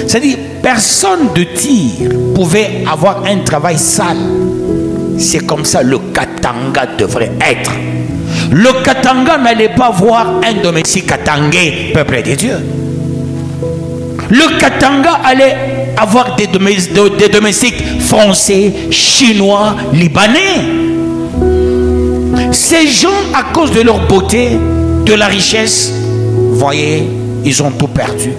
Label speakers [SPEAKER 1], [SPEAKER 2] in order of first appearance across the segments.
[SPEAKER 1] C'est-à-dire, personne de Tyr pouvait avoir un travail sale. C'est comme ça le Katanga devrait être. Le Katanga n'allait pas voir un domestique katangais, peuple de Dieu. Le Katanga allait avoir des domestiques français, chinois, libanais. Ces gens, à cause de leur beauté, de la richesse, voyez, ils ont tout perdu.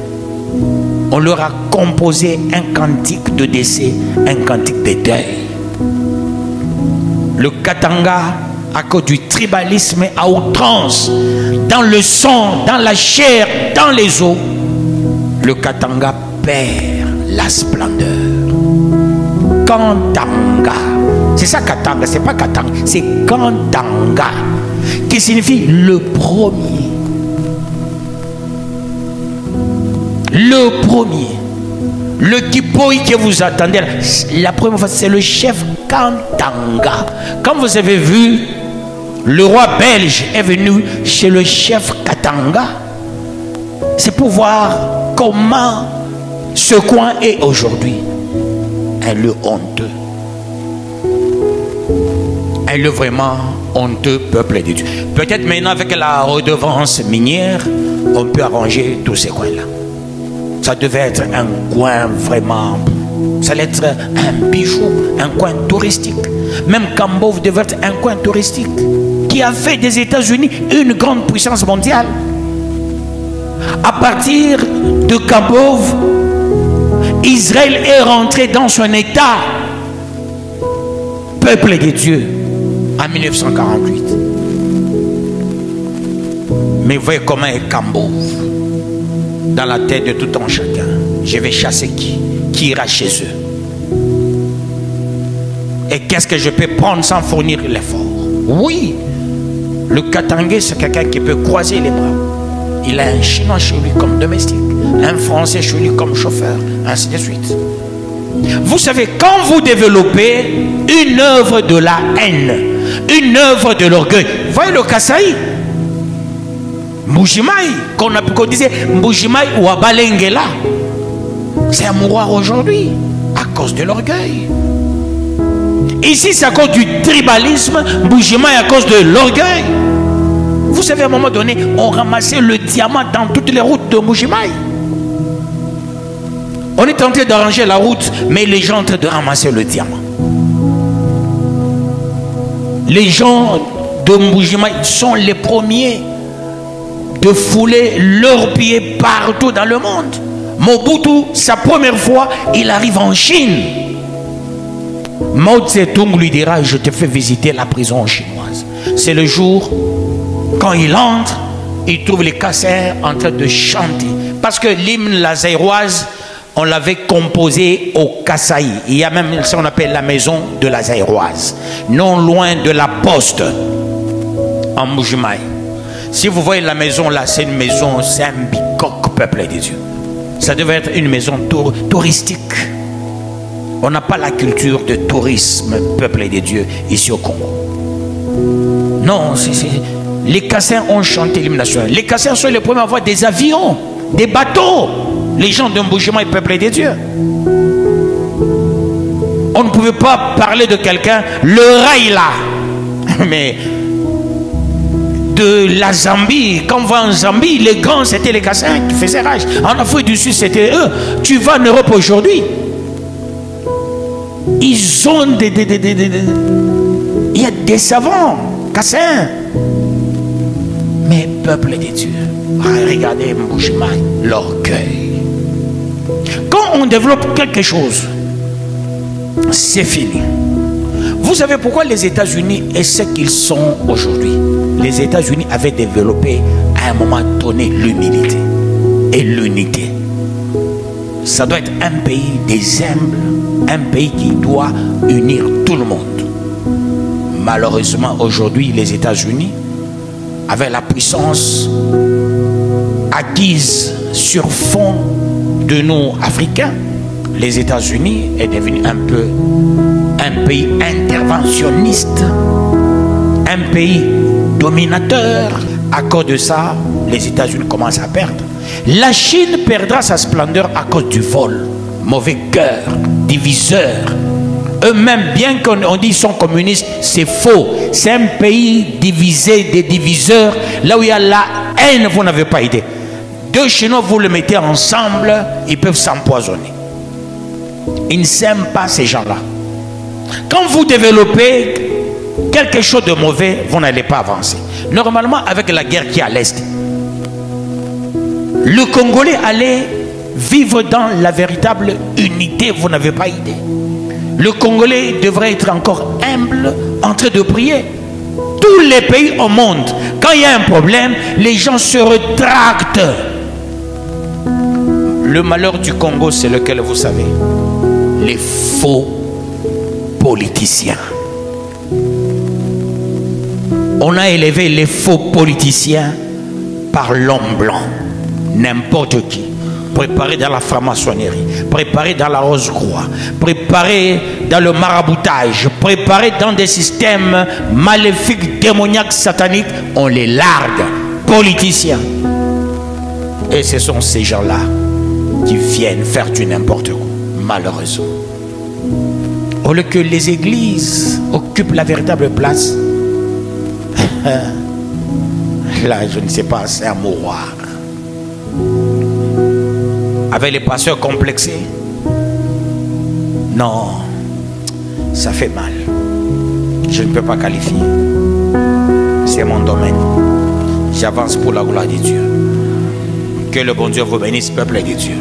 [SPEAKER 1] On leur a composé un cantique de décès, un cantique de deuil. Le Katanga, à cause du tribalisme à outrance, dans le sang, dans la chair, dans les os, le Katanga perd la splendeur. Kantanga, c'est ça Katanga, c'est pas Katanga, c'est Kantanga, qui signifie le premier. Le premier. Le Kipoi que vous attendez, la première fois, c'est le chef Kantanga. Quand vous avez vu, le roi belge est venu chez le chef Katanga. C'est pour voir comment ce coin est aujourd'hui. Un lieu honteux. Un lieu vraiment honteux, peuple de Dieu. Peut-être maintenant avec la redevance minière, on peut arranger tous ces coins-là. Ça devait être un coin vraiment, ça allait être un bijou, un coin touristique. Même Kambov devait être un coin touristique qui a fait des États-Unis une grande puissance mondiale. À partir de Kambov, Israël est rentré dans son état, peuple de Dieu, en 1948. Mais voyez comment est Kambov. Dans la tête de tout un chacun. Je vais chasser qui? Qui ira chez eux? Et qu'est-ce que je peux prendre sans fournir l'effort? Oui, le Katangais, c'est quelqu'un qui peut croiser les bras. Il a un Chinois chez lui comme domestique, un Français chez lui comme chauffeur, ainsi de suite. Vous savez, quand vous développez une œuvre de la haine, une œuvre de l'orgueil, voyez le Kasaï, Mbujimaï, qu'on disait Mbujimaï ou Abalengela, c'est un mouroir aujourd'hui à cause de l'orgueil. Ici, c'est à cause du tribalisme, Mbujimaï à cause de l'orgueil. Vous savez, à un moment donné, on ramassait le diamant dans toutes les routes de Mbujimaï. On est en train d'arranger la route, mais les gens sont en train de ramasser le diamant. Les gens de Mbujimaï sont les premiers de fouler leurs pieds partout dans le monde. Mobutu, sa première fois, il arrive en Chine. Mao Tse-tung lui dira: je te fais visiter la prison chinoise. C'est le jour, quand il entre, il trouve les Kassais en train de chanter. Parce que l'hymne la Zaïroise, on l'avait composé au Kasaï. Il y a même ce qu'on appelle la maison de la Zaïroise, non loin de la poste, en Mbujimaï. Si vous voyez la maison là, c'est une maison, c'est un bicoque, peuple de Dieu. Ça devait être une maison touristique. On n'a pas la culture de tourisme, peuple de Dieu, ici au Congo. Non, les Kassais ont chanté l'hymne national. Les Kassais sont les premiers à avoir des avions, des bateaux. Les gens de Mbujimaï, peuple de Dieu. On ne pouvait pas parler de quelqu'un, le rail là. Mais de la Zambie, quand on va en Zambie, les grands c'était les Kassais qui faisaient rage. En Afrique du Sud c'était eux. Tu vas en Europe aujourd'hui, ils ont il y a des savants Kassais. Mais peuple de Dieu, regardez Mbujimaï, l'orgueil. Quand on développe quelque chose, c'est fini. Vous savez pourquoi les États-Unis est ce qu'ils sont aujourd'hui? Les États-Unis avaient développé à un moment donné l'humilité et l'unité. Ça doit être un pays des humbles, un pays qui doit unir tout le monde. Malheureusement, aujourd'hui, les États-Unis, avec la puissance acquise sur fond de nous Africains, les États-Unis est devenu un peu un pays interventionniste, un pays dominateur. À cause de ça, les États-Unis commencent à perdre. La Chine perdra sa splendeur à cause du vol. Mauvais cœur, diviseur. Eux-mêmes, bien qu'on dise sont communistes, c'est faux. C'est un pays divisé, des diviseurs. Là où il y a la haine, vous n'avez pas idée. Deux Chinois, vous les mettez ensemble, ils peuvent s'empoisonner. Ils ne s'aiment pas, ces gens-là. Quand vous développez quelque chose de mauvais, vous n'allez pas avancer. Normalement, avec la guerre qui est à l'Est, le Congolais allait vivre dans la véritable unité, vous n'avez pas idée. Le Congolais devrait être encore humble, en train de prier. Tous les pays au monde, quand il y a un problème, les gens se rétractent. Le malheur du Congo, c'est lequel, vous savez? Les faux politiciens. On a élevé les faux politiciens par l'homme blanc. N'importe qui. Préparé dans la franc-maçonnerie, préparé dans la rose-croix, préparé dans le maraboutage, préparé dans des systèmes maléfiques, démoniaques, sataniques, on les largue. Politiciens. Et ce sont ces gens-là qui viennent faire du n'importe quoi, malheureusement. Au lieu que les églises occupent la véritable place, là, je ne sais pas, c'est un mouroir. Avec les pasteurs complexés, non, ça fait mal. Je ne peux pas qualifier. C'est mon domaine. J'avance pour la gloire de Dieu. Que le bon Dieu vous bénisse, peuple de Dieu.